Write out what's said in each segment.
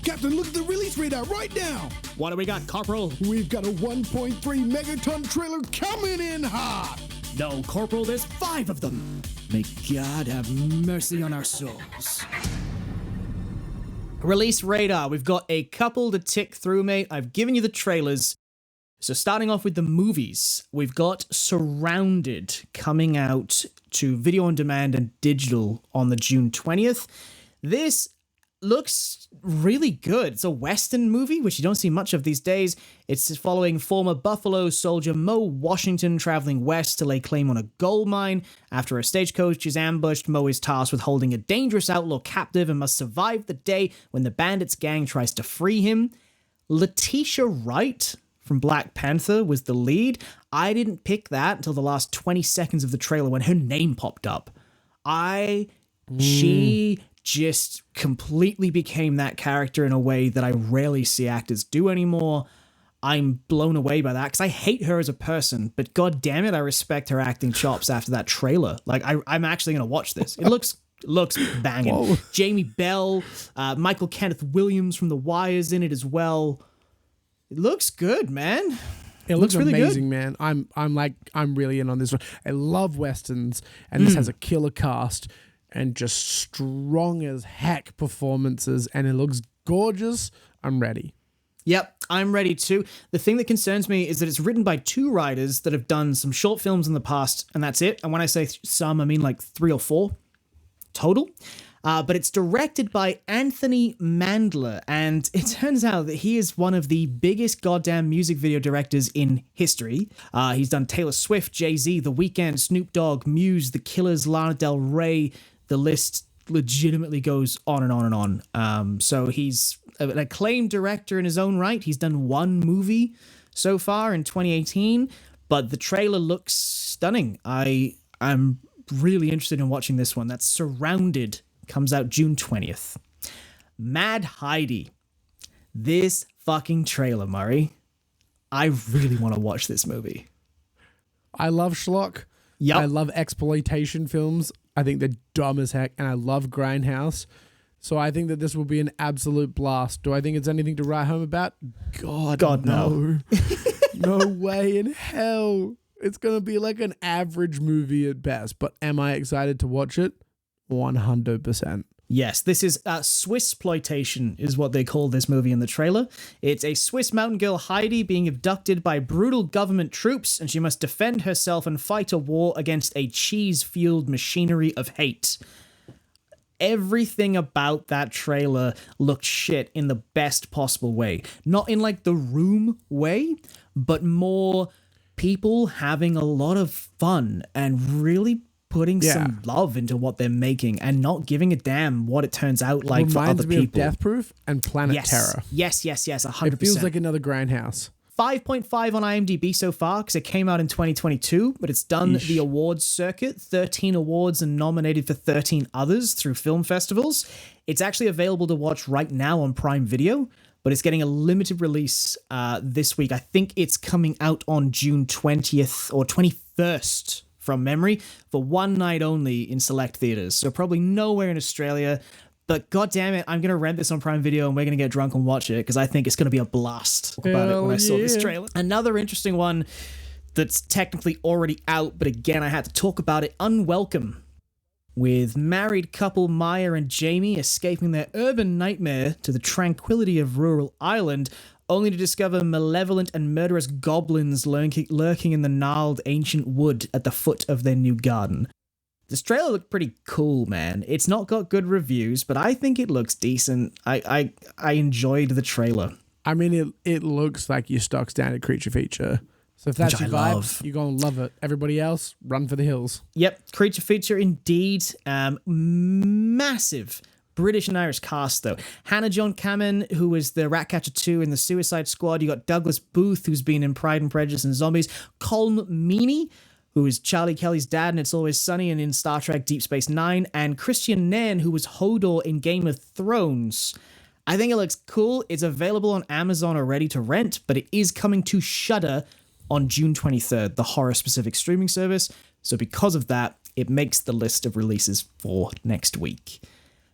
Captain, look at the release radar right now. What do we got, Corporal? We've got a 1.3 megaton trailer coming in hot. No, Corporal, there's 5 of them. May God have mercy on our souls. Release radar. We've got a couple to tick through, mate. I've given you the trailers. So starting off with the movies, we've got Surrounded coming out to video on demand and digital on the June 20th. This looks really good. It's a Western movie, which you don't see much of these days. It's following former Buffalo soldier Mo Washington traveling west to lay claim on a gold mine. After a stagecoach is ambushed, Mo is tasked with holding a dangerous outlaw captive and must survive the day when the bandits gang tries to free him. Letitia Wright from Black Panther was the lead. I didn't pick that until the last 20 seconds of the trailer when her name popped up. She just completely became that character in a way that I rarely see actors do anymore. I'm blown away by that because I hate her as a person, but god damn it, I respect her acting chops after that trailer. Like, I'm actually going to watch this. It looks banging. Whoa. Jamie Bell, Michael Kenneth Williams from The Wire's in it as well. It looks good, man. It looks really amazing, good. man. I'm really in on this one. I love Westerns, and this has a killer cast and just strong as heck performances, and it looks gorgeous. I'm ready. Yep, I'm ready too. The thing that concerns me is that it's written by 2 writers that have done some short films in the past, and that's it. And when I say some, I mean like 3 or 4 total. But it's directed by Anthony Mandler, and it turns out that he is one of the biggest goddamn music video directors in history. He's done Taylor Swift, Jay-Z, The Weeknd, Snoop Dogg, Muse, The Killers, Lana Del Rey. The list legitimately goes on and on and on. So he's an acclaimed director in his own right. He's done 1 movie so far in 2018, but the trailer looks stunning. I'm really interested in watching this one. That's Surrounded. Comes out June 20th. Mad Heidi. This fucking trailer, Murray. I really want to watch this movie. I love schlock. Yep. I love exploitation films. I think they're dumb as heck, and I love Grindhouse. So I think that this will be an absolute blast. Do I think it's anything to write home about? God no. No way in hell. It's going to be like an average movie at best, but am I excited to watch it? 100%. Yes, this is Swissploitation is what they call this movie in the trailer. It's a Swiss mountain girl, Heidi, being abducted by brutal government troops, and she must defend herself and fight a war against a cheese-fueled machinery of hate. Everything about that trailer looked shit in the best possible way. Not in like the Room way, but more people having a lot of fun and really putting some love into what they're making and not giving a damn what it turns out like for other people. Reminds me of Death Proof and Planet Terror. Yes, 100%. It feels like another Grindhouse. 5.5 on IMDb so far because it came out in 2022, but it's done the awards circuit, 13 awards and nominated for 13 others through film festivals. It's actually available to watch right now on Prime Video, but it's getting a limited release this week. I think it's coming out on June 20th or 21st from memory for one night only in select theaters. So probably nowhere in Australia. But goddamn it, I'm going to rent this on Prime Video and we're going to get drunk and watch it because I think it's going to be a blast. Talk about it when I saw this trailer. Another interesting one that's technically already out, but again, I had to talk about it. Unwelcome. With married couple Maya and Jamie escaping their urban nightmare to the tranquility of rural Ireland, only to discover malevolent and murderous goblins lurking in the gnarled ancient wood at the foot of their new garden. This trailer looked pretty cool, man. It's not got good reviews, but I think it looks decent. I enjoyed the trailer. I mean, it looks like your stock standard creature feature. So if that's your vibe, you're going to love it. Everybody else, run for the hills. Yep, creature feature indeed. Massive British and Irish cast, though. Hannah John Kamen, who was the Ratcatcher 2 in the Suicide Squad. You got Douglas Booth, who's been in Pride and Prejudice and Zombies. Colm Meaney, who is Charlie Kelly's dad in It's Always Sunny and in Star Trek Deep Space Nine. And Christian Nairn, who was Hodor in Game of Thrones. I think it looks cool. It's available on Amazon already to rent, but it is coming to Shudder on June 23rd, the horror-specific streaming service. So because of that, it makes the list of releases for next week.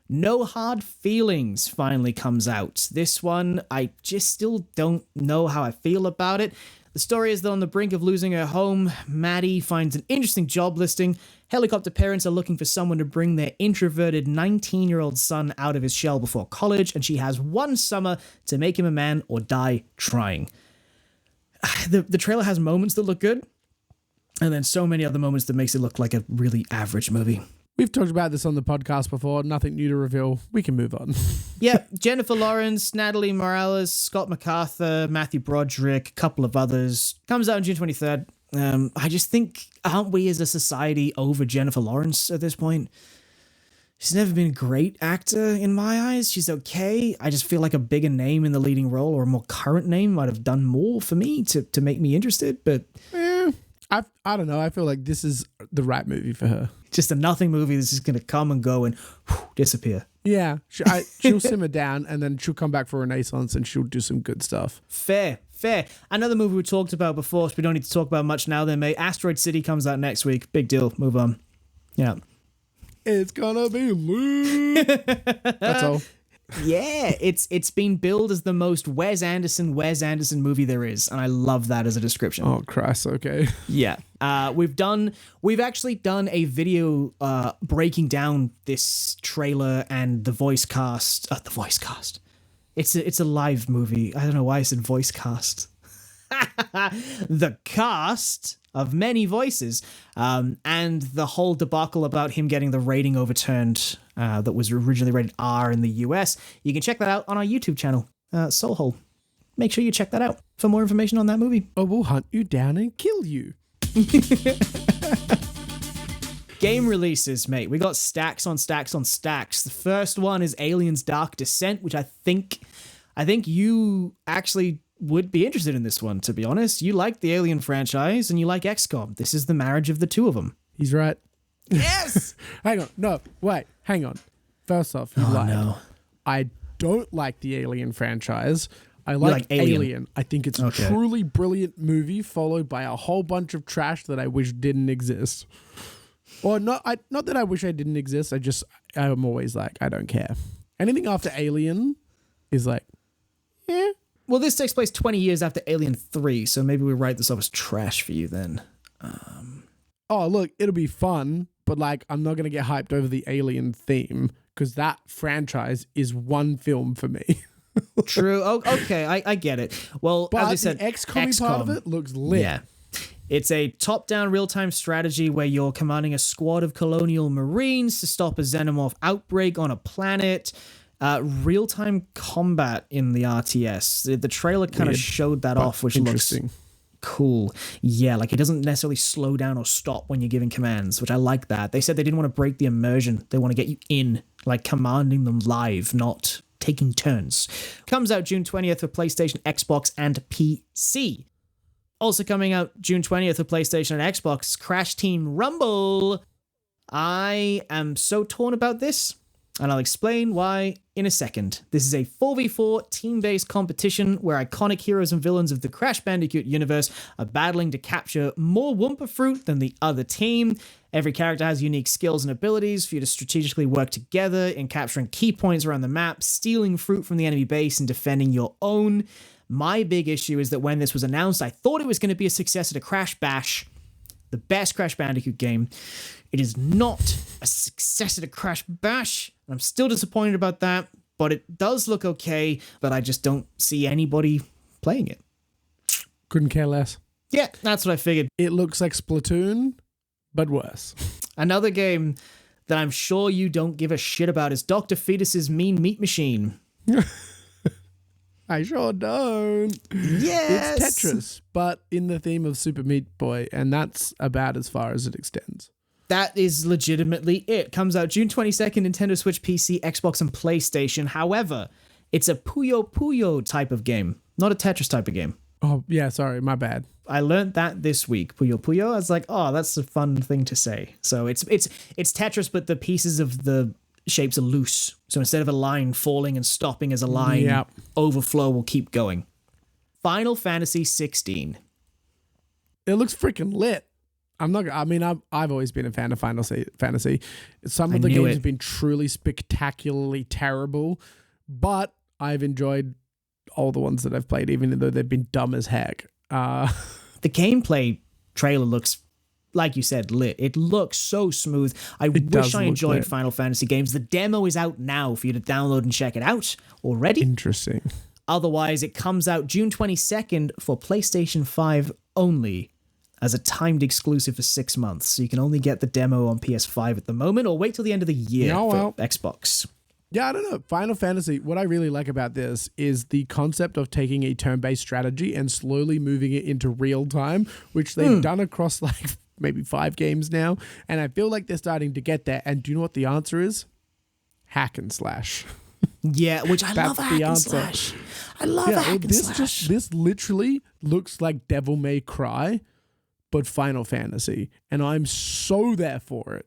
No Hard Feelings finally comes out. This one, I just still don't know how I feel about it. The story is that on the brink of losing her home, Maddie finds an interesting job listing. Helicopter parents are looking for someone to bring their introverted 19-year-old son out of his shell before college, and she has one summer to make him a man or die trying. The trailer has moments that look good, and then so many other moments that makes it look like a really average movie. We've talked about this on the podcast before. Nothing new to reveal. We can move on. Yeah, Jennifer Lawrence, Natalie Morales, Scott MacArthur, Matthew Broderick, a couple of others. Comes out on June 23rd. I just think, aren't we as a society over Jennifer Lawrence at this point? She's never been a great actor in my eyes. She's okay. I just feel like a bigger name in the leading role or a more current name might have done more for me to make me interested, but... I don't know. I feel like this is the right movie for her. Just a nothing movie that's just going to come and go and disappear. Yeah. She'll simmer down and then she'll come back for Renaissance and she'll do some good stuff. Fair. Another movie we talked about before, so we don't need to talk about much now then, mate. Asteroid City comes out next week. Big deal. Move on. Yeah. It's gonna be lit. That's all. Yeah, it's been billed as the most Wes Anderson movie there is, and I love that as a description. Oh Christ, okay. Yeah. We've actually done a video breaking down this trailer and the voice cast. The voice cast. It's a live movie. I don't know why I said voice cast. The cast of many voices, and the whole debacle about him getting the rating overturned that was originally rated R in the US. You can check that out on our YouTube channel, SoulHole. Make sure you check that out for more information on that movie. Or we'll hunt you down and kill you. Game releases, mate. We got stacks on stacks on stacks. The first one is Aliens Dark Descent, which I think you actually would be interested in this one, to be honest. You like the Alien franchise and you like XCOM. This is the marriage of the two of them. He's right. Yes! Hang on. No, wait. Hang on. First off, you lied. No. I don't like the Alien franchise. I like Alien. I think it's a truly brilliant movie followed by a whole bunch of trash that I wish didn't exist. Or not that I wish I didn't exist. I'm always like, I don't care. Anything after Alien is like, yeah. Well, this takes place 20 years after Alien 3, so maybe we write this off as trash for you then. Oh, look, it'll be fun, but like, I'm not going to get hyped over the Alien theme because that franchise is one film for me. True. Oh, okay, I get it. Well, but as I said, the XCOM part of it looks lit. Yeah. It's a top-down real-time strategy where you're commanding a squad of colonial marines to stop a xenomorph outbreak on a planet. Real-time combat in the RTS. The trailer kind of showed that off, which looks cool. Yeah, like it doesn't necessarily slow down or stop when you're giving commands, which I like that. They said they didn't want to break the immersion. They want to get you in, like commanding them live, not taking turns. Comes out June 20th for PlayStation, Xbox, and PC. Also coming out June 20th for PlayStation and Xbox is Crash Team Rumble. I am so torn about this, and I'll explain why in a second. This is a 4v4 team-based competition where iconic heroes and villains of the Crash Bandicoot universe are battling to capture more Wumpa Fruit than the other team. Every character has unique skills and abilities for you to strategically work together in capturing key points around the map, stealing fruit from the enemy base, and defending your own. My big issue is that when this was announced, I thought it was going to be a successor to Crash Bash, the best Crash Bandicoot game. It is not a successor to Crash Bash. I'm still disappointed about that, but it does look okay, but I just don't see anybody playing it. Couldn't care less. Yeah, that's what I figured. It looks like Splatoon, but worse. Another game that I'm sure you don't give a shit about is Dr. Fetus's Mean Meat Machine. I sure don't. Yes! It's Tetris, but in the theme of Super Meat Boy, and that's about as far as it extends. That is legitimately it. Comes out June 22nd, Nintendo Switch, PC, Xbox, and PlayStation. However, it's a Puyo Puyo type of game, not a Tetris type of game. Oh, yeah, sorry, my bad. I learned that this week, Puyo Puyo. I was like, oh, that's a fun thing to say. So it's Tetris, but the pieces of the shapes are loose. So instead of a line falling and stopping as a line, overflow will keep going. Final Fantasy XVI. It looks freaking lit. I'm not. I mean, I've always been a fan of Fantasy. Some of the knew games it. have been truly spectacularly terrible, but I've enjoyed all the ones that I've played, even though they've been dumb as heck. The gameplay trailer looks, like you said, lit. It looks so smooth. I wish I enjoyed lit. Final Fantasy games. The demo is out now for you to download and check it out already. Interesting. Otherwise, it comes out June 22nd for PlayStation 5 only as a timed exclusive for 6 months. So you can only get the demo on PS5 at the moment, or wait till the end of the year for Xbox. Yeah, I don't know. Final Fantasy, what I really like about this is the concept of taking a turn-based strategy and slowly moving it into real time, which they've done across like maybe 5 games now. And I feel like they're starting to get there. And do you know what the answer is? Hack and slash. Yeah, which I love That's hack the and answer. slash. I love hack and slash. This literally looks like Devil May Cry, but Final Fantasy. And I'm so there for it.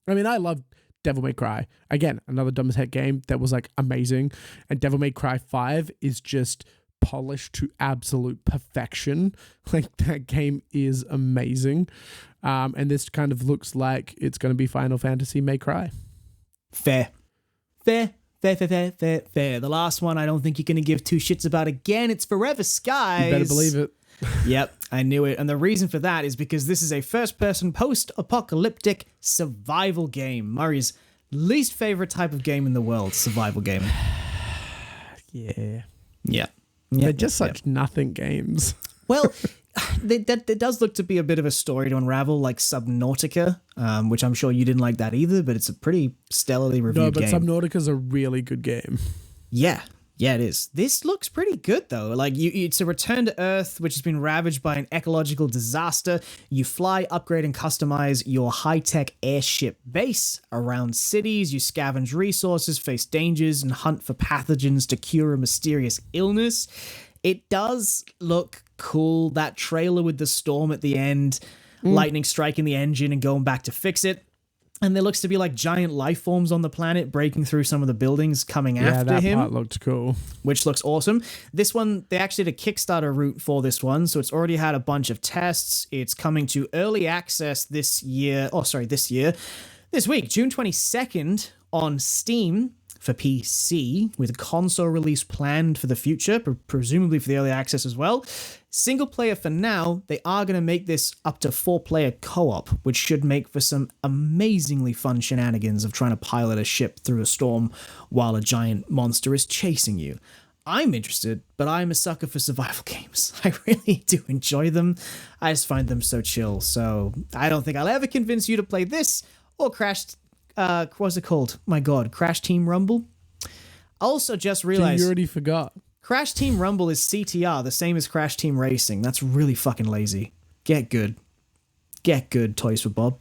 I mean, I love Devil May Cry. Again, another dumb as heck game that was like amazing. And Devil May Cry 5 is just polished to absolute perfection. Like, that game is amazing. And this kind of looks like it's going to be Final Fantasy May Cry. Fair. The last one I don't think you're going to give two shits about again. It's Forever Skies. You better believe it. Yep, I knew it. And the reason for that is because this is a first-person post-apocalyptic survival game. Murray's least favorite type of game in the world, survival game. Yeah. Yeah. They're just such nothing games. Well, that does look to be a bit of a story to unravel, like Subnautica, which I'm sure you didn't like that either, but it's a pretty stellarly reviewed game. No, but Subnautica's a really good game. Yeah, it is. This looks pretty good, though. Like, it's a return to Earth, which has been ravaged by an ecological disaster. You fly, upgrade, and customize your high-tech airship base around cities. You scavenge resources, face dangers, and hunt for pathogens to cure a mysterious illness. It does look cool. That trailer with the storm at the end, lightning striking the engine and going back to fix it. And there looks to be like giant life forms on the planet breaking through some of the buildings coming after him. Yeah, that part looked cool. Which looks awesome. This one, they actually did a Kickstarter route for this one, so it's already had a bunch of tests. It's coming to early access this week, June 22nd on Steam for PC, with a console release planned for the future, presumably for the early access as well. Single player for now. They are going to make this up to 4-player co-op, which should make for some amazingly fun shenanigans of trying to pilot a ship through a storm while a giant monster is chasing you. I'm interested, but I'm a sucker for survival games. I really do enjoy them. I just find them so chill, so I don't think I'll ever convince you to play this or what's it called? My God, Crash Team Rumble? I also just realized... You already forgot. Crash Team Rumble is CTR, the same as Crash Team Racing. That's really fucking lazy. Get good. Get good, Toys for Bob.